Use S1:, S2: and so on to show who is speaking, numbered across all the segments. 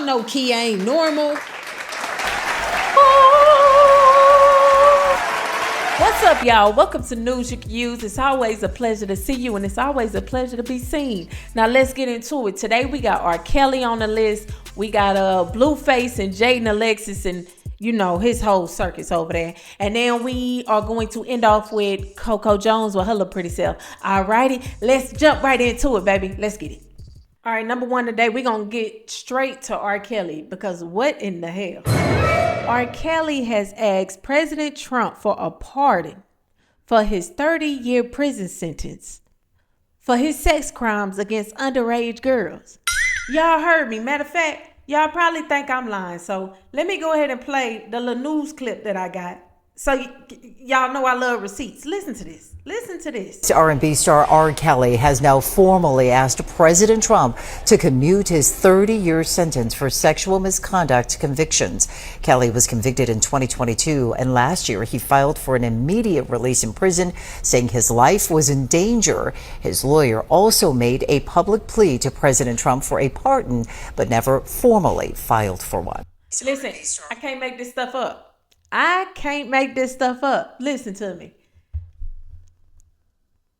S1: Y'all know Key ain't normal. What's up, y'all? Welcome to News You Can Use. It's always a pleasure to see you, and it's always a pleasure to be seen. Now, let's get into it. Today, we got R. Kelly on the list. We got Blueface and Jaidyn Alexis and, you know, his whole circus over there. And then we are going to end off with Coco Jones with her little pretty self. All righty, let's jump right into it, baby. Let's get it. All right, number one today, we're going to get straight to R. Kelly because what in the hell? R. Kelly has asked President Trump for a pardon for his 30-year prison sentence for his sex crimes against underage girls. Y'all heard me. Matter of fact, y'all probably think I'm lying. So let me go ahead and play the little news clip that I got. So y'all know I love receipts. Listen to this. Listen to this.
S2: R&B star R. Kelly has now formally asked President Trump to commute his 30-year sentence for sexual misconduct convictions. Kelly was convicted in 2022, and last year he filed for an immediate release in prison, saying his life was in danger. His lawyer also made a public plea to President Trump for a pardon, but never formally filed for one.
S1: Listen, I can't make this stuff up. I can't make this stuff up. Listen to me.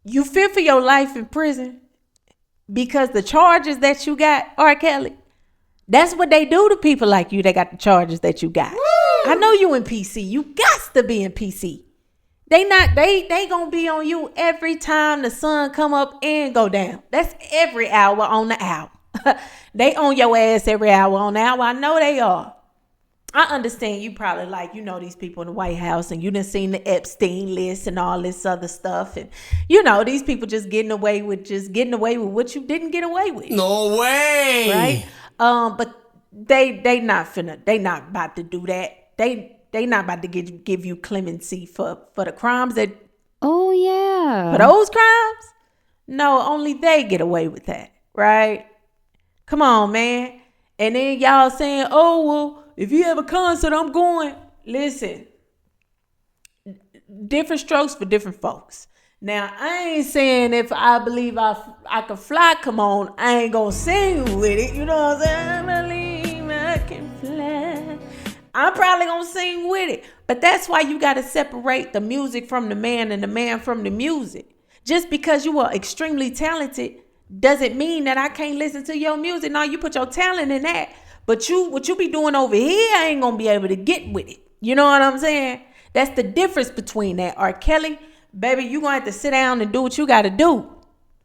S1: You fear for your life in prison because the charges that you got, R. Kelly, that's what they do to people like you that got the charges that you got. Woo! I know you in PC. You got to be in PC. They gonna be on you every time the sun come up and go down. That's every hour on the hour. They on your ass every hour on the hour. I know they are. I understand you probably like, you know, these people in the White House and you done seen the Epstein list and all this other stuff. And, you know, these people just getting away with what you didn't get away with.
S3: No way.
S1: Right? But they not about to do that. They not about to give you clemency for the crimes that.
S4: Oh, yeah.
S1: For those crimes? No, only they get away with that. Right? Come on, man. And then y'all saying, oh, well, if you have a concert, I'm going. Listen, different strokes for different folks. Now, I ain't saying if I believe I can fly, come on, I ain't gonna sing with it. You know what I'm saying? I believe I can fly. I'm probably gonna sing with it. But that's why you gotta separate the music from the man and the man from the music. Just because you are extremely talented doesn't mean that I can't listen to your music. No, you put your talent in that. But what you be doing over here, I ain't gonna be able to get with it. You know what I'm saying? That's the difference between that. R. Kelly, baby, you gonna have to sit down and do what you gotta do.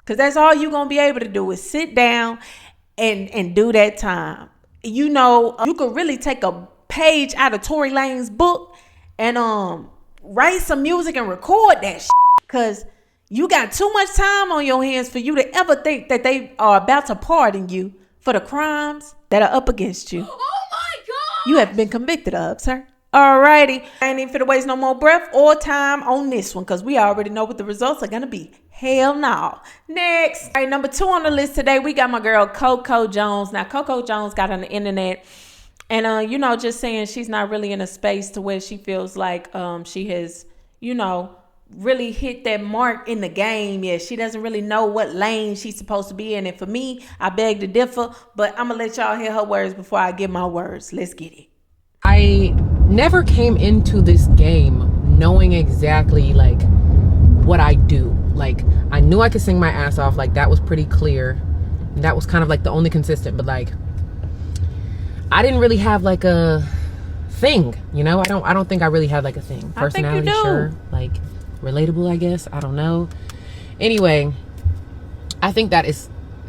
S1: Cause that's all you gonna be able to do is sit down and do that time. You know, you could really take a page out of Tory Lanez's book and write some music and record that shit. Cause you got too much time on your hands for you to ever think that they are about to pardon you for the crimes that are up against you.
S4: Oh my God!
S1: You have been convicted of, sir. Alrighty. I ain't even finna waste no more breath or time on this one because we already know what the results are gonna be. Hell no. Next. All right, number 2 on the list today, we got my girl Coco Jones. Now, Coco Jones got on the internet and, you know, just saying she's not really in a space to where she feels like she has, you know, really hit that mark in the game. Yeah, she doesn't really know what lane she's supposed to be in. And for me, I beg to differ, but I'm gonna let y'all hear her words before I give my words. Let's get it.
S5: I never came into this game knowing exactly like what I do. Like I knew I could sing my ass off, like that was pretty clear. And that was kind of like the only consistent, but like I didn't really have like a thing, you know? I don't think I really had like a thing. Personality, sure. Like relatable, I guess. I don't know. Anyway, I think that is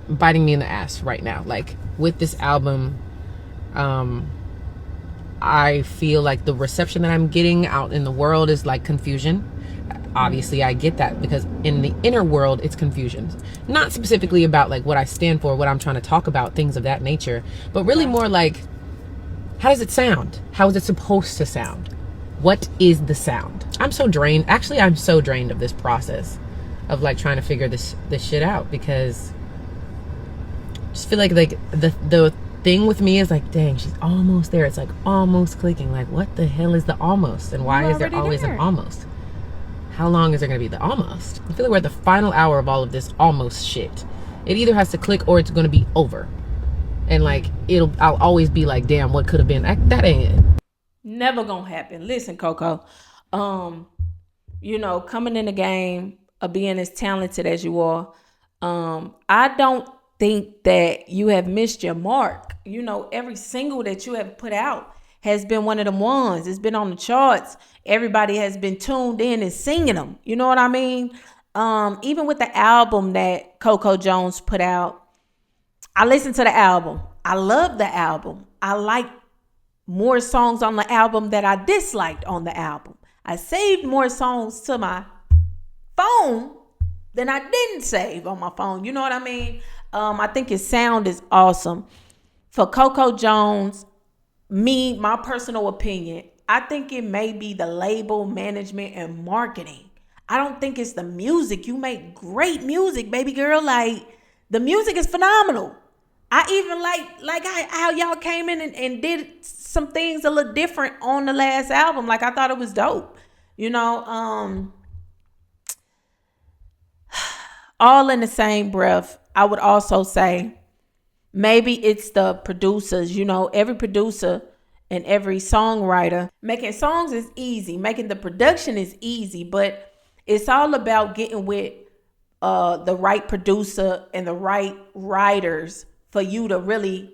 S5: biting me in the ass right now. Like with this album, I feel like the reception that I'm getting out in the world is like confusion. Obviously, I get that because in the inner world, it's confusion. Not specifically about like what I stand for, what I'm trying to talk about, things of that nature, but really more like, how does it sound? How is it supposed to sound? What is the sound? I'm so drained. Actually, I'm so drained of this process of like trying to figure this shit out because I just feel like the thing with me is like, dang, she's almost there. It's like almost clicking. Like, what the hell is the almost? And why is there always an almost? How long is there going to be the almost? I feel like we're at the final hour of all of this almost shit. It either has to click or it's going to be over. and like I'll always be like, damn, what could have been. That ain't it.
S1: Never gonna happen. Listen, Coco, you know, coming in the game of being as talented as you are, I don't think that you have missed your mark. You know, every single that you have put out has been one of them ones. It's been on the charts. Everybody has been tuned in and singing them. You know what I mean? Even with the album that Coco Jones put out, I listened to the album. I love the album. I like more songs on the album that I disliked on the album. I saved more songs to my phone than I didn't save on my phone. You know what I mean? I think his sound is awesome. For Coco Jones, my personal opinion, I think it may be the label management and marketing. I don't think it's the music. You make great music, baby girl. Like, the music is phenomenal. I even like how y'all came in and did some things a little different on the last album. Like, I thought it was dope. You know, all in the same breath, I would also say maybe it's the producers. You know, every producer and every songwriter, making songs is easy. Making the production is easy, but it's all about getting with the right producer and the right writers for you to really,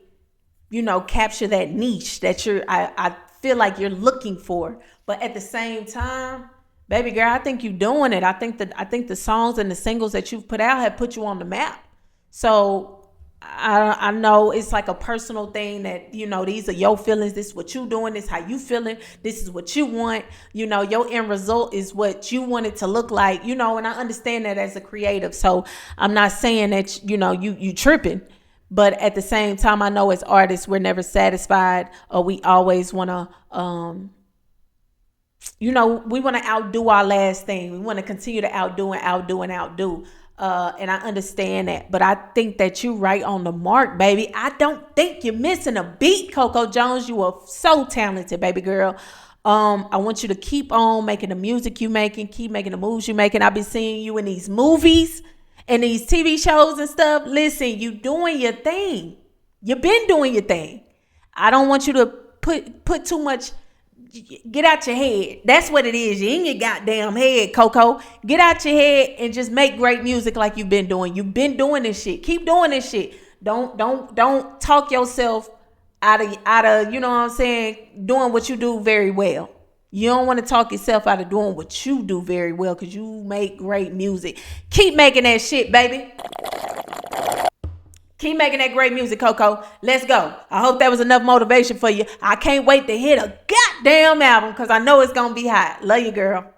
S1: you know, capture that niche that I feel like you're looking for. But at the same time, baby girl, I think you're doing it. I think the songs and the singles that you've put out have put you on the map. So I know it's like a personal thing that, you know, these are your feelings. This is what you doing. This is how you feeling. This is what you want. You know, your end result is what you want it to look like, you know, and I understand that as a creative. So I'm not saying that, you know, you tripping. But at the same time, I know as artists, we're never satisfied, or we always want to, you know, we want to outdo our last thing. We want to continue to outdo. And I understand that. But I think that you're right on the mark, baby. I don't think you're missing a beat, Coco Jones. You are so talented, baby girl. I want you to keep on making the music you making, keep making the moves you making. I've been seeing you in these movies and these TV shows and stuff. Listen, you doing your thing. You've been doing your thing. I don't want you to put too much. Get out your head. That's what it is. You're in your goddamn head, Coco. Get out your head and just make great music like you've been doing. You've been doing this shit. Keep doing this shit. Don't talk yourself out of, you know what I'm saying, doing what you do very well. You don't want to talk yourself out of doing what you do very well, because you make great music. Keep making that shit, baby. Keep making that great music, Coco. Let's go. I hope that was enough motivation for you. I can't wait to hit a goddamn album, because I know it's going to be hot. Love you, girl.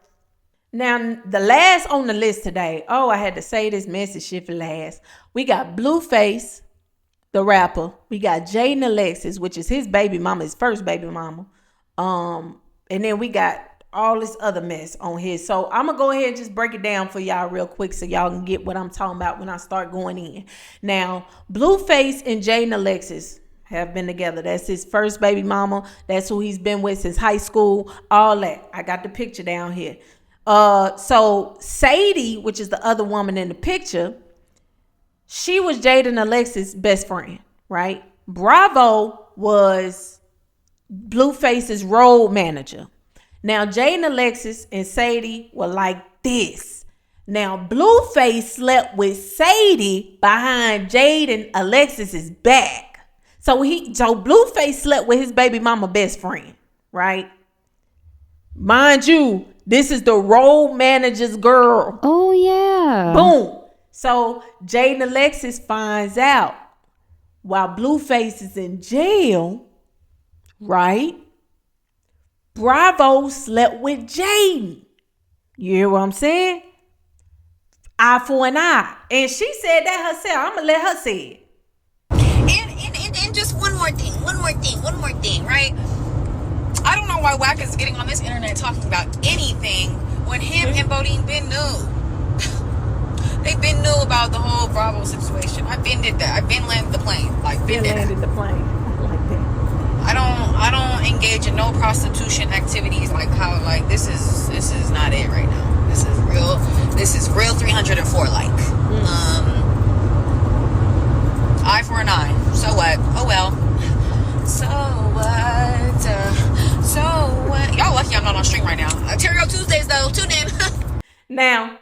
S1: Now, the last on the list today. Oh, I had to say this message shit for last. We got Blueface, the rapper. We got Jaidyn Alexis, which is his baby mama, his first baby mama. And then we got all this other mess on his. So I'm going to go ahead and just break it down for y'all real quick so y'all can get what I'm talking about when I start going in. Now, Blueface and Jaidyn Alexis have been together. That's his first baby mama. That's who he's been with since high school. All that. I got the picture down here. So Sadie, which is the other woman in the picture, she was Jaidyn Alexis' best friend, right? Bravo was Blueface's road manager. Now, Jaidyn Alexis and Sadie were like this. Now, Blueface slept with Sadie behind Jaidyn Alexis's back. So Blueface slept with his baby mama best friend, right? Mind you, this is the road manager's girl.
S4: Oh, yeah.
S1: Boom. So Jaidyn Alexis finds out while Blueface is in jail, right? Bravo slept with Jaidyn. You hear what I'm saying? Eye for an eye. And she said that herself. I'm going to let her say it.
S6: And just one more thing, right? I don't know why Wack is getting on this internet talking about anything when him and Bodine been new. They've been new about the whole Bravo situation. I've been did that. I've been landed the plane. Like, been
S1: landed the plane. Like that.
S6: I don't engage in no prostitution activities like how, like, this is not it right now. This is real 304 like. Eye for an eye. So what? Oh well. So what? So what? Y'all lucky I'm not on stream right now. Ontario Tuesdays though. Tune in.
S1: Now,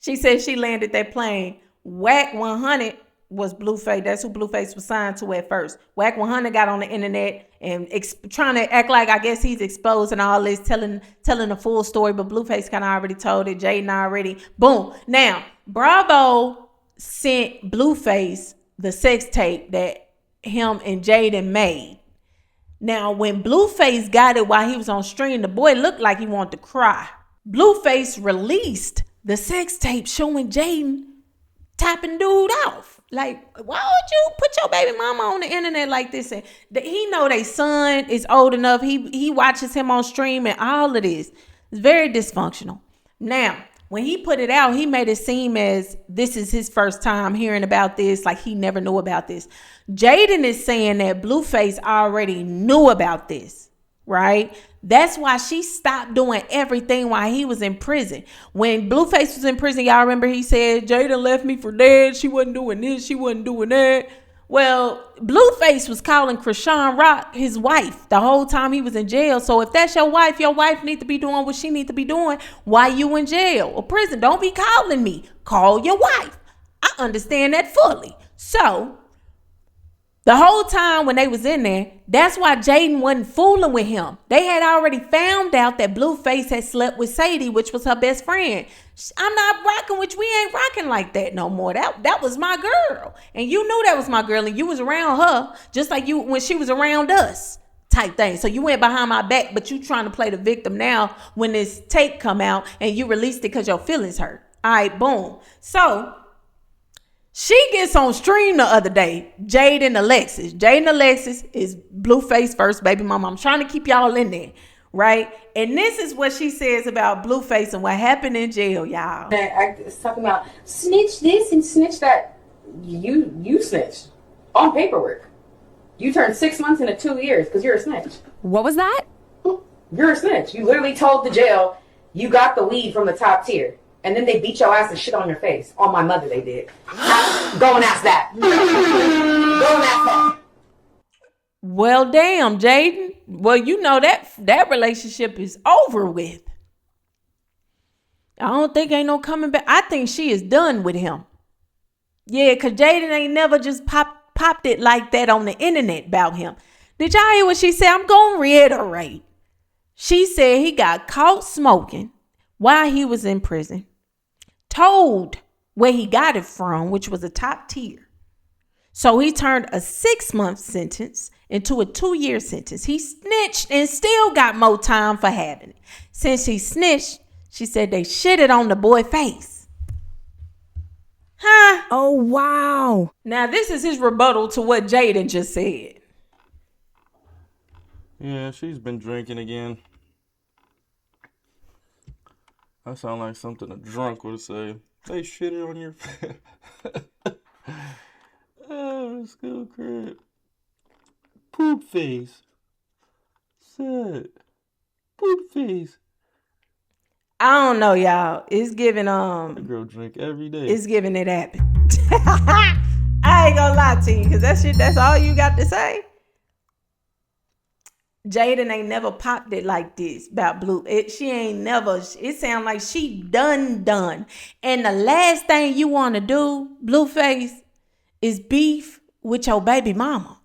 S1: she said she landed that plane. Whack 100 was Blueface. That's who Blueface was signed to at first. Whack 100 got on the internet and trying to act like I guess he's exposing all this, telling the full story, but Blueface kind of already told it. Jaidyn already. Boom. Now, Bravo sent Blueface the sex tape that him and Jaidyn made. Now, when Blueface got it while he was on stream, the boy looked like he wanted to cry. Blueface released the sex tape showing Jaidyn tapping dude off. Like, why would you put your baby mama on the internet like this? And he know they son is old enough. He watches him on stream and all of this. It's very dysfunctional. Now, when he put it out, he made it seem as this is his first time hearing about this, like he never knew about this. Jaidyn is saying that Blueface already knew about this, right? That's why she stopped doing everything while he was in prison. When Blueface was in prison, y'all remember he said, Jaidyn left me for dead. She wasn't doing this. She wasn't doing that. Well, Blueface was calling Krishan Rock his wife the whole time he was in jail. So if that's your wife need to be doing what she need to be doing while you in jail or prison. Don't be calling me. Call your wife. I understand that fully. So the whole time when they was in there, that's why Jaidyn wasn't fooling with him. They had already found out that Blueface had slept with Sadie, which was her best friend. I'm not rocking with you. We ain't rocking like that no more. That was my girl. And you knew that was my girl. And you was around her just like you when she was around us type thing. So you went behind my back, but you trying to play the victim now when this tape come out and you released it because your feelings hurt. All right, boom. So she gets on stream the other day, Jaidyn Alexis. Jaidyn Alexis is Blueface first baby mama. I'm trying to keep y'all in there, right? And this is what she says about Blueface and what happened in jail, y'all.
S7: It's talking about snitch this and snitch that. You snitched on paperwork. You turned 6 months into 2 years because you're a snitch.
S4: What was that?
S7: You're a snitch. You literally told the jail you got the weed from the top tier. And then they beat your ass and shit on your face. On my mother, they did. Go and ask that. Go and ask that.
S1: Well, damn, Jaidyn. Well, you know that relationship is over with. I don't think ain't no coming back. I think she is done with him. Yeah, because Jaidyn ain't never just popped it like that on the internet about him. Did y'all hear what she said? I'm going to reiterate. She said he got caught smoking while he was in prison. Told where he got it from, which was a top tier. So he turned a 6-month sentence into a 2-year sentence. He snitched and still got more time for having it. Since he snitched, she said they shitted on the boy's face. Huh?
S4: Oh, wow.
S1: Now this is his rebuttal to what Jaidyn just said.
S3: Yeah, she's been drinking again. That sounds like something a drunk would say. They shitted on your face. Oh, school crib. Poop face. Sad. Poop face.
S1: I don't know, y'all. It's giving
S3: That girl drink every day.
S1: It's giving it happened. I ain't gonna lie to you, because that shit, that's all you got to say. Jaidyn ain't never popped it like this about Blue. She ain't never. It sound like she done. And the last thing you want to do, Blueface, is beef with your baby mama.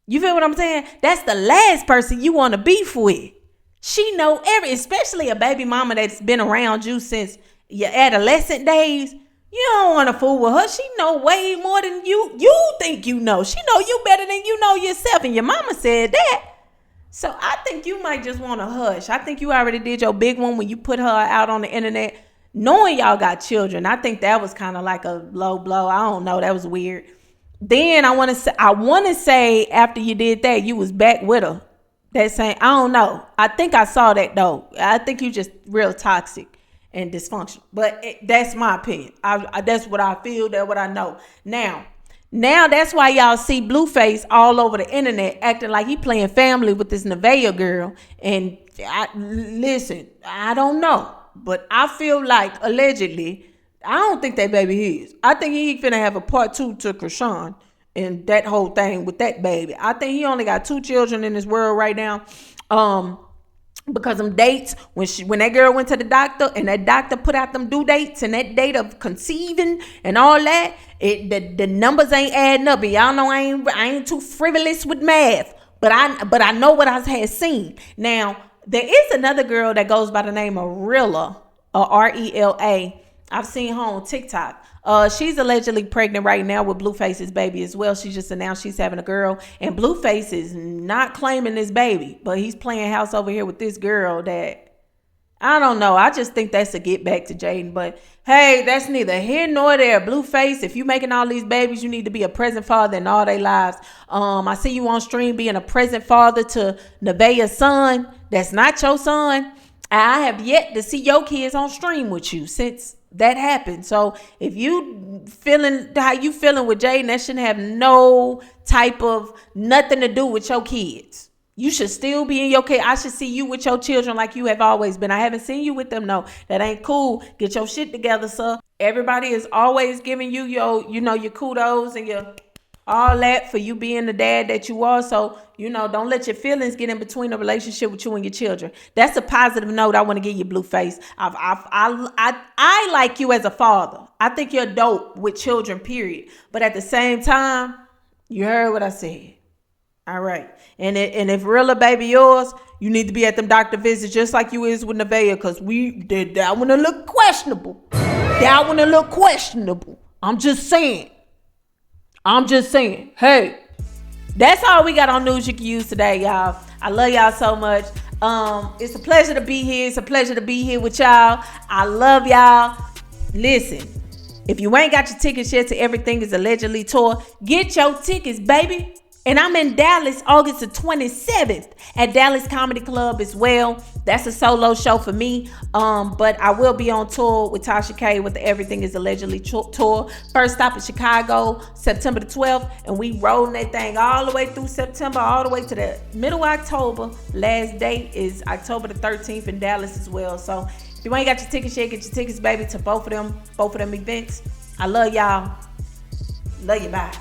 S1: You feel what I'm saying? That's the last person you want to beef with. She know especially a baby mama that's been around you since your adolescent days. You don't want to fool with her. She know way more than you think you know. She know you better than you know yourself. And your mama said that. So I think you might just want to hush. I think you already did your big one when you put her out on the internet. Knowing y'all got children, I think that was kind of like a low blow. I don't know. That was weird. Then I want to say after you did that, you was back with her. That saying, I don't know. I think I saw that though. I think you just real toxic and dysfunctional, but that's my opinion. That's what I feel. That's what I know. Now that's why y'all see Blueface all over the internet acting like he playing family with this Nevaeh girl. And listen, I don't know, but I feel like allegedly, I don't think that baby is. I think he finna have a part 2 to Krishan. and that whole thing with that baby. I think he only got 2 children in this world right now. Because them dates, when that girl went to the doctor and that doctor put out them due dates and that date of conceiving and all that, the numbers ain't adding up. And y'all know I ain't too frivolous with math, but I know what I had seen. Now there is another girl that goes by the name of Rilla, Rela. I've seen her on TikTok. She's allegedly pregnant right now with Blueface's baby as well. She just announced she's having a girl, and Blueface is not claiming this baby, but he's playing house over here with this girl that, I don't know. I just think that's a get back to Jaidyn, but hey, that's neither here nor there. Blueface, if you making all these babies, you need to be a present father in all their lives. I see you on stream being a present father to Nevaeh's son. That's not your son. I have yet to see your kids on stream with you since that happened. So if you feeling how you feeling with Jaidyn, that shouldn't have no type of nothing to do with your kids. You should still be in your kid. I should see you with your children like you have always been. I haven't seen you with them. No, that ain't cool. Get your shit together, sir. Everybody is always giving you your kudos and your all that for you being the dad that you are. So, don't let your feelings get in between the relationship with you and your children. That's a positive note I want to give you, Blueface. I like you as a father. I think you're dope with children, period. But at the same time, you heard what I said. All right. And if Rilla baby yours, you need to be at them doctor visits just like you is with Nevaeh, because that one a look questionable. I'm just saying. Hey, that's all we got on news you can use today, y'all. I love y'all so much. It's a pleasure to be here. It's a pleasure to be here with y'all. I love y'all. Listen, if you ain't got your tickets yet to Everything Is Allegedly tour, get your tickets, baby. And I'm in Dallas August the 27th at Dallas Comedy Club as well. That's a solo show for me. But I will be on tour with Tasha K with the Everything Is Allegedly tour. First stop in Chicago, September the 12th. And we rolling that thing all the way through September, all the way to the middle of October. Last date is October the 13th in Dallas as well. So if you ain't got your tickets yet, get your tickets, baby, to both of them events. I love y'all. Love you, bye.